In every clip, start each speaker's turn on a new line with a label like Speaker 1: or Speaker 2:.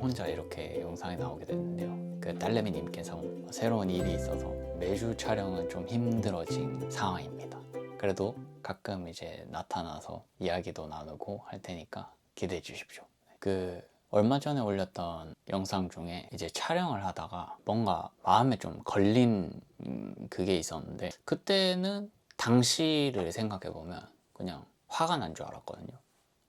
Speaker 1: 혼자 이렇게 영상에 나오게 됐는데요. 그 딸내미님께서 새로운 일이 있어서 매주 촬영은 좀 힘들어진 상황입니다. 그래도 가끔 이제 나타나서 이야기도 나누고 할 테니까 기대해 주십시오. 그 얼마 전에 올렸던 영상 중에 이제 촬영을 하다가 뭔가 마음에 좀 걸린 그게 있었는데, 그때는 당시를 생각해 보면 그냥 화가 난 줄 알았거든요.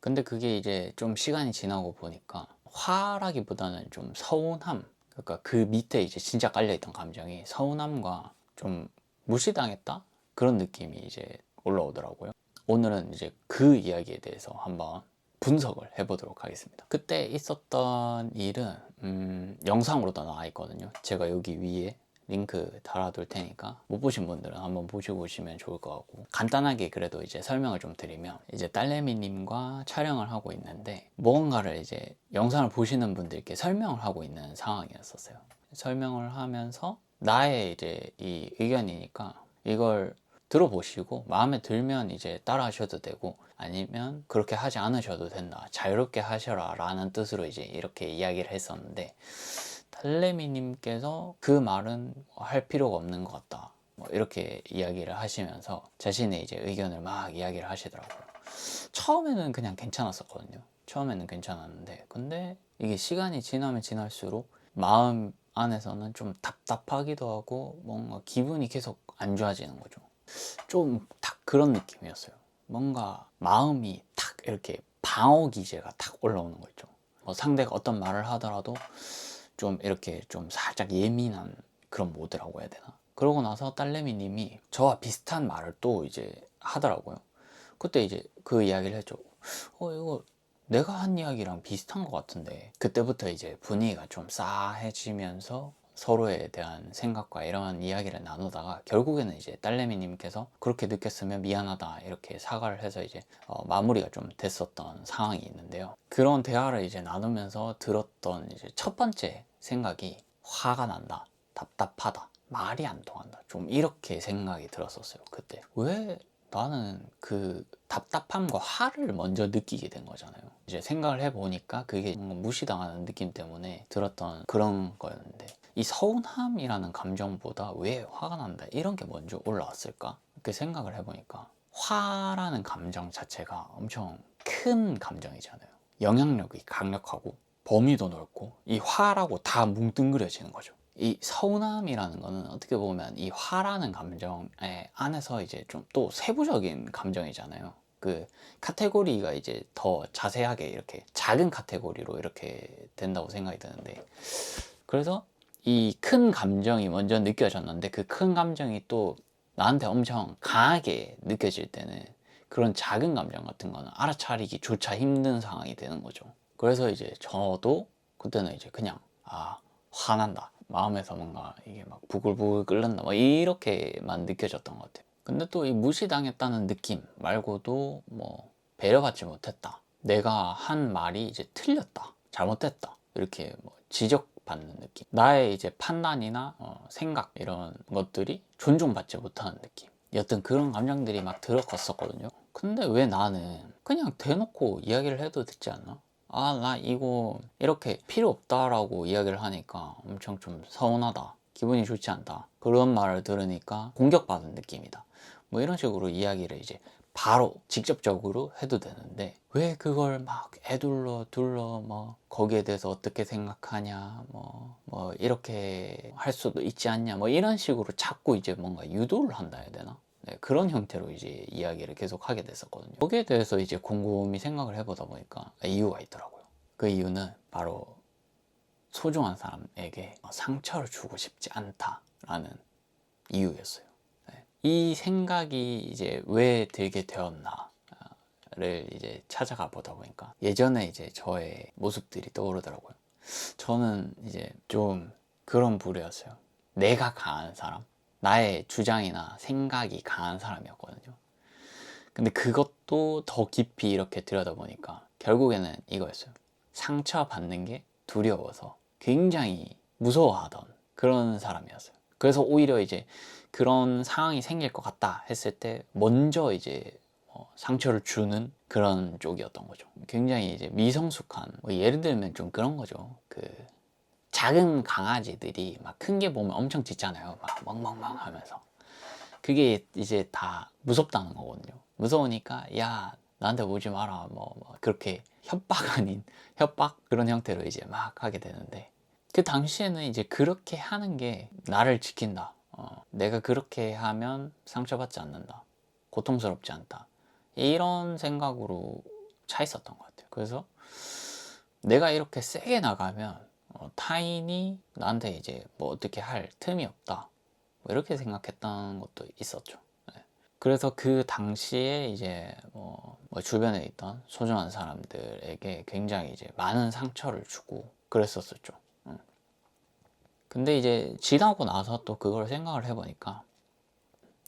Speaker 1: 근데 그게 이제 좀 시간이 지나고 보니까 화라기보다는 좀 서운함, 그러니까 그 밑에 이제 진짜 깔려있던 감정이 서운함과 좀 무시당했다? 그런 느낌이 이제 올라오더라고요. 오늘은 이제 그 이야기에 대해서 한번 분석을 해보도록 하겠습니다. 그때 있었던 일은 영상으로도 나와 있거든요. 제가 여기 위에 링크 달아둘 테니까 못 보신 분들은 한번 보시고 오시면 좋을 것 같고, 간단하게 그래도 이제 설명을 좀 드리면, 이제 딸내미님과 촬영을 하고 있는데 무언가를 이제 영상을 보시는 분들께 설명을 하고 있는 상황이었었어요. 설명을 하면서 나의 이제 이 의견이니까 이걸 들어보시고 마음에 들면 이제 따라 하셔도 되고, 아니면 그렇게 하지 않으셔도 된다, 자유롭게 하셔라 라는 뜻으로 이제 이렇게 이야기를 했었는데, 달래미님께서 그 말은 할 필요가 없는 것 같다, 뭐 이렇게 이야기를 하시면서 자신의 이제 의견을 막 이야기를 하시더라고요. 처음에는 그냥 괜찮았었거든요. 처음에는 괜찮았는데, 근데 이게 시간이 지나면 지날수록 마음 안에서는 좀 답답하기도 하고 뭔가 기분이 계속 안 좋아지는 거죠. 좀 딱 그런 느낌이었어요. 뭔가 마음이 탁 이렇게 방어 기제가 탁 올라오는 거 있죠. 상대가 어떤 말을 하더라도 좀 이렇게 좀 살짝 예민한 그런 모드라고 해야 되나? 그러고 나서 딸내미님이 저와 비슷한 말을 또 이제 하더라고요. 그때 이제 그 이야기를 했죠. 이거 내가 한 이야기랑 비슷한 것 같은데. 그때부터 이제 분위기가 좀 싸해지면서 서로에 대한 생각과 이런 이야기를 나누다가 결국에는 이제 딸내미님께서 그렇게 느꼈으면 미안하다 이렇게 사과를 해서 이제 마무리가 좀 됐었던 상황이 있는데요. 그런 대화를 이제 나누면서 들었던 이제 첫 번째 생각이 화가 난다, 답답하다, 말이 안 통한다, 좀 이렇게 생각이 들었었어요. 그때 왜 나는 그 답답함과 화를 먼저 느끼게 된 거잖아요. 이제 생각을 해보니까 그게 뭔가 무시당하는 느낌 때문에 들었던 그런 거였는데, 이 서운함이라는 감정보다 왜 화가 난다 이런 게 먼저 올라왔을까? 이렇게 생각을 해보니까 화라는 감정 자체가 엄청 큰 감정이잖아요. 영향력이 강력하고 범위도 넓고 이 화라고 다 뭉뚱그려지는 거죠. 이 서운함이라는 거는 어떻게 보면 이 화라는 감정의 안에서 이제 좀 또 세부적인 감정이잖아요. 그 카테고리가 이제 더 자세하게 이렇게 작은 카테고리로 이렇게 된다고 생각이 드는데, 그래서 이 큰 감정이 먼저 느껴졌는데 그 큰 감정이 또 나한테 엄청 강하게 느껴질 때는 그런 작은 감정 같은 거는 알아차리기조차 힘든 상황이 되는 거죠. 그래서 이제 저도 그때는 이제 그냥 화난다, 마음에서 뭔가 이게 막 부글부글 끓는다, 뭐 이렇게만 느껴졌던 것 같아요. 근데 또 이 무시당했다는 느낌 말고도 뭐 배려받지 못했다, 내가 한 말이 이제 틀렸다, 잘못됐다 이렇게 뭐 지적받는 느낌, 나의 이제 판단이나 생각 이런 것들이 존중받지 못하는 느낌, 여튼 그런 감정들이 막 들어갔었거든요. 근데 왜 나는 그냥 대놓고 이야기를 해도 듣지 않나? 나 이거 이렇게 필요 없다라고 이야기를 하니까 엄청 좀 서운하다, 기분이 좋지 않다, 그런 말을 들으니까 공격받은 느낌이다, 뭐 이런 식으로 이야기를 이제 바로 직접적으로 해도 되는데, 왜 그걸 막 애둘러 둘러 뭐 거기에 대해서 어떻게 생각하냐, 뭐 이렇게 할 수도 있지 않냐, 뭐 이런 식으로 자꾸 이제 뭔가 유도를 한다 해야 되나? 네, 그런 형태로 이제 이야기를 계속 하게 됐었거든요. 거기에 대해서 이제 곰곰이 생각을 해보다 보니까 이유가 있더라고요. 그 이유는 바로 소중한 사람에게 상처를 주고 싶지 않다라는 이유였어요. 네. 이 생각이 이제 왜 들게 되었나를 이제 찾아가 보다 보니까 예전에 이제 저의 모습들이 떠오르더라고요. 저는 이제 좀 그런 부류였어요. 내가 강한 사람, 나의 주장이나 생각이 강한 사람이었거든요. 근데 그것도 더 깊이 이렇게 들여다보니까 결국에는 이거였어요. 상처받는 게 두려워서 굉장히 무서워하던 그런 사람이었어요. 그래서 오히려 이제 그런 상황이 생길 것 같다 했을 때 먼저 이제 상처를 주는 그런 쪽이었던 거죠. 굉장히 이제 미성숙한, 뭐 예를 들면 좀 그런 거죠. 그 작은 강아지들이 막 큰 게 보면 엄청 짖잖아요. 막 멍멍멍 하면서. 그게 이제 다 무섭다는 거거든요. 무서우니까 야 나한테 오지 마라 뭐 그렇게 협박 아닌 협박 그런 형태로 이제 막 하게 되는데, 그 당시에는 이제 그렇게 하는 게 나를 지킨다, 내가 그렇게 하면 상처받지 않는다, 고통스럽지 않다, 이런 생각으로 차 있었던 것 같아요. 그래서 내가 이렇게 세게 나가면 타인이 나한테 이제 뭐 어떻게 할 틈이 없다, 뭐 이렇게 생각했던 것도 있었죠. 네. 그래서 그 당시에 이제 뭐 주변에 있던 소중한 사람들에게 굉장히 이제 많은 상처를 주고 그랬었었죠. 근데 이제 지나고 나서 또 그걸 생각을 해보니까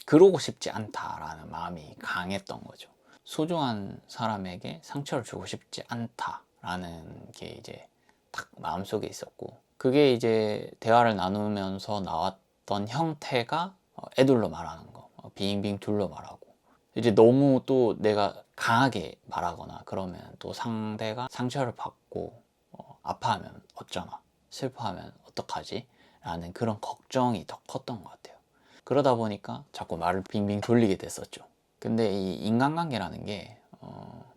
Speaker 1: 그러고 싶지 않다라는 마음이 강했던 거죠. 소중한 사람에게 상처를 주고 싶지 않다라는 게 이제 딱 마음속에 있었고, 그게 이제 대화를 나누면서 나왔던 형태가 애둘러 말하는 거, 빙빙 둘러 말하고, 이제 너무 또 내가 강하게 말하거나 그러면 또 상대가 상처를 받고 아파하면 어쩌나, 슬퍼하면 어떡하지? 라는 그런 걱정이 더 컸던 것 같아요. 그러다 보니까 자꾸 말을 빙빙 돌리게 됐었죠. 근데 이 인간관계라는 게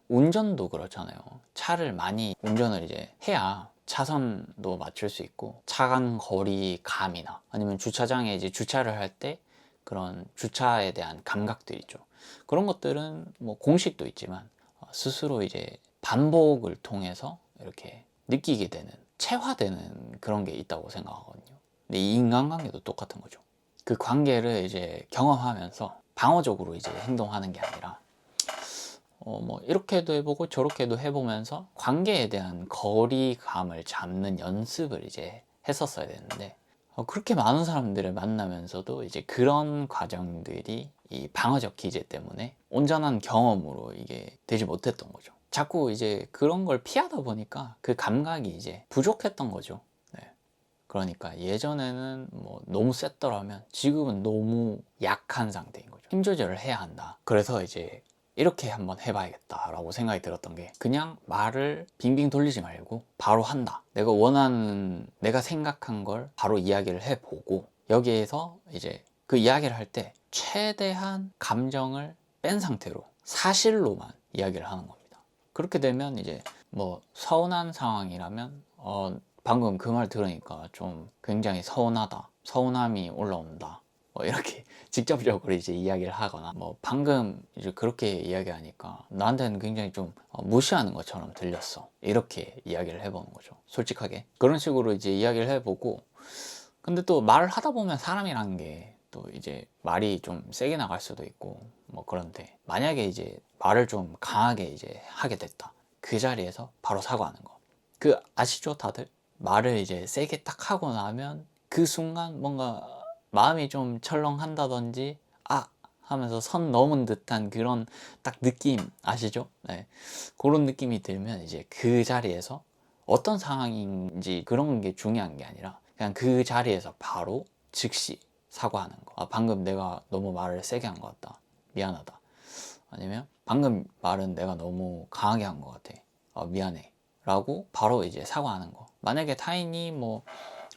Speaker 1: 운전도 그렇잖아요. 차를 많이 운전을 이제 해야 차선도 맞출 수 있고, 차간 거리 감이나 아니면 주차장에 이제 주차를 할 때 그런 주차에 대한 감각들 있죠. 그런 것들은 뭐 공식도 있지만 스스로 이제 반복을 통해서 이렇게 느끼게 되는, 체화되는 그런 게 있다고 생각하거든요. 근데 이 인간관계도 똑같은 거죠. 그 관계를 이제 경험하면서 방어적으로 이제 행동하는 게 아니라 뭐 이렇게도 해보고 저렇게도 해보면서 관계에 대한 거리감을 잡는 연습을 이제 했었어야 되는데, 그렇게 많은 사람들을 만나면서도 이제 그런 과정들이 이 방어적 기제 때문에 온전한 경험으로 이게 되지 못했던 거죠. 자꾸 이제 그런 걸 피하다 보니까 그 감각이 이제 부족했던 거죠. 네. 그러니까 예전에는 뭐 너무 셌더라면 지금은 너무 약한 상태인 거죠. 힘 조절을 해야 한다. 그래서 이제 이렇게 한번 해봐야겠다 라고 생각이 들었던 게, 그냥 말을 빙빙 돌리지 말고 바로 한다. 내가 원하는, 내가 생각한 걸 바로 이야기를 해보고, 여기에서 이제 그 이야기를 할 때 최대한 감정을 뺀 상태로 사실로만 이야기를 하는 겁니다. 그렇게 되면 이제 뭐 서운한 상황이라면 방금 그 말 들으니까 좀 굉장히 서운하다, 서운함이 올라온다, 뭐 이렇게 직접적으로 이제 이야기를 하거나, 뭐 방금 이제 그렇게 이야기하니까 나한테는 굉장히 좀 무시하는 것처럼 들렸어, 이렇게 이야기를 해보는 거죠. 솔직하게 그런 식으로 이제 이야기를 해보고, 근데 또 말을 하다 보면 사람이라는 게 또 이제 말이 좀 세게 나갈 수도 있고 뭐 그런데, 만약에 이제 말을 좀 강하게 이제 하게 됐다, 그 자리에서 바로 사과하는 거. 그 아시죠 다들? 말을 이제 세게 딱 하고 나면 그 순간 뭔가 마음이 좀 철렁한다든지 아 하면서 선 넘은 듯한 그런 딱 느낌 아시죠? 네. 그런 느낌이 들면 이제 그 자리에서 어떤 상황인지 그런 게 중요한 게 아니라 그냥 그 자리에서 바로 즉시 사과하는 거. 방금 내가 너무 말을 세게 한 것 같다, 미안하다. 아니면 방금 말은 내가 너무 강하게 한 것 같아, 미안해 라고 바로 이제 사과하는 거. 만약에 타인이 뭐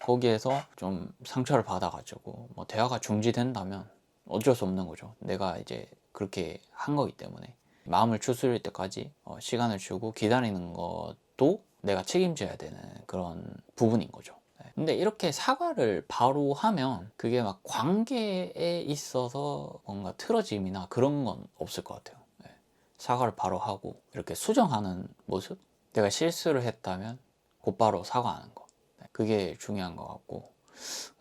Speaker 1: 거기에서 좀 상처를 받아가지고 뭐 대화가 중지된다면 어쩔 수 없는 거죠. 내가 이제 그렇게 한 거기 때문에 마음을 추스릴 때까지 시간을 주고 기다리는 것도 내가 책임져야 되는 그런 부분인 거죠. 네. 근데 이렇게 사과를 바로 하면 그게 막 관계에 있어서 뭔가 틀어짐이나 그런 건 없을 것 같아요. 네. 사과를 바로 하고 이렇게 수정하는 모습, 내가 실수를 했다면 곧바로 사과하는 거, 그게 중요한 것 같고,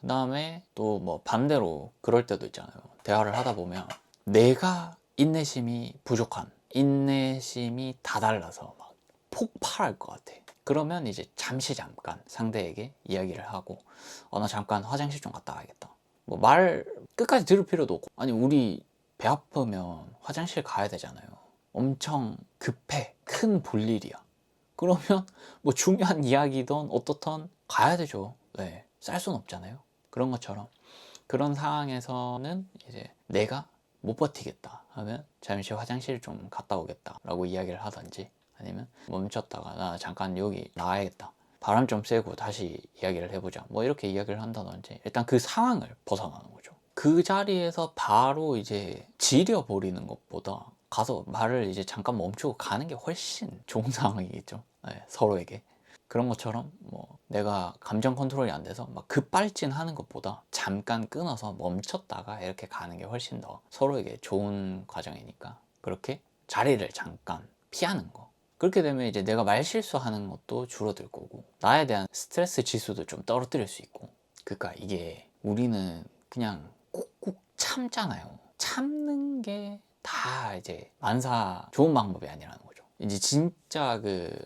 Speaker 1: 그 다음에 또 뭐 반대로 그럴 때도 있잖아요. 대화를 하다 보면 내가 인내심이 부족한, 인내심이 다 달라서 막 폭발할 것 같아. 그러면 이제 잠깐 상대에게 이야기를 하고 나 잠깐 화장실 좀 갔다 와야겠다. 뭐 말 끝까지 들을 필요도 없고, 아니 우리 배 아프면 화장실 가야 되잖아요. 엄청 급해, 큰 볼일이야. 그러면 뭐 중요한 이야기든 어떻든 가야 되죠. 네, 쌀 수는 없잖아요. 그런 것처럼 그런 상황에서는 이제 내가 못 버티겠다 하면 잠시 화장실 좀 갔다 오겠다 라고 이야기를 하든지, 아니면 멈췄다가 나 잠깐 여기 나와야겠다, 바람 좀 쐬고 다시 이야기를 해보자, 뭐 이렇게 이야기를 한다든지, 일단 그 상황을 벗어나는 거죠. 그 자리에서 바로 이제 지려버리는 것보다 가서 말을 이제 잠깐 멈추고 가는 게 훨씬 좋은 상황이겠죠. 네, 서로에게. 그런 것처럼 뭐 내가 감정 컨트롤이 안 돼서 막 급발진하는 것보다 잠깐 끊어서 멈췄다가 이렇게 가는 게 훨씬 더 서로에게 좋은 과정이니까, 그렇게 자리를 잠깐 피하는 거. 그렇게 되면 이제 내가 말실수하는 것도 줄어들 거고, 나에 대한 스트레스 지수도 좀 떨어뜨릴 수 있고. 그러니까 이게 우리는 그냥 꾹꾹 참잖아요. 참는 게 다 이제 만사 좋은 방법이 아니라는 거죠. 이제 진짜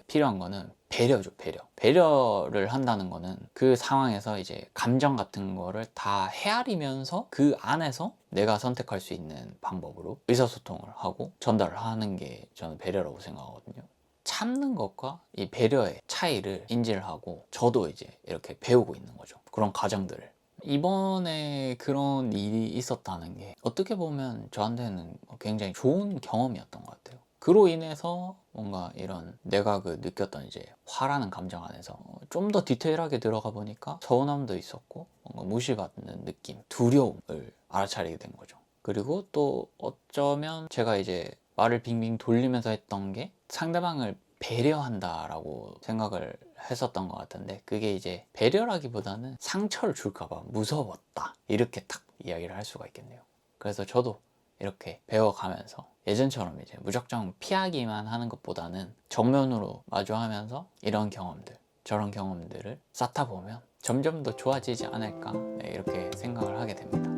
Speaker 1: 필요한 거는 배려죠, 배려. 배려를 한다는 거는 그 상황에서 이제 감정 같은 거를 다 헤아리면서 그 안에서 내가 선택할 수 있는 방법으로 의사소통을 하고 전달을 하는 게 저는 배려라고 생각하거든요. 참는 것과 이 배려의 차이를 인지를 하고 저도 이제 이렇게 배우고 있는 거죠. 그런 과정들을. 이번에 그런 일이 있었다는 게 어떻게 보면 저한테는 굉장히 좋은 경험이었던 것 같아요. 그로 인해서 뭔가 이런 내가 느꼈던 이제 화라는 감정 안에서 좀 더 디테일하게 들어가 보니까 서운함도 있었고, 뭔가 무시받는 느낌, 두려움을 알아차리게 된 거죠. 그리고 또 어쩌면 제가 이제 말을 빙빙 돌리면서 했던 게 상대방을 배려한다라고 생각을 했었던 것 같은데, 그게 이제 배려라기보다는 상처를 줄까봐 무서웠다, 이렇게 딱 이야기를 할 수가 있겠네요. 그래서 저도 이렇게 배워가면서 예전처럼 이제 무작정 피하기만 하는 것보다는 정면으로 마주하면서 이런 경험들, 저런 경험들을 쌓다 보면 점점 더 좋아지지 않을까, 네, 이렇게 생각을 하게 됩니다.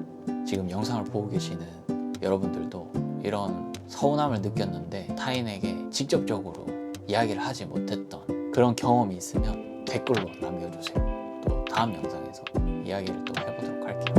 Speaker 1: 지금 영상을 보고 계시는 여러분들도 이런 서운함을 느꼈는데 타인에게 직접적으로 이야기를 하지 못했던 그런 경험이 있으면 댓글로 남겨주세요. 또 다음 영상에서 이야기를 또 해보도록 할게요.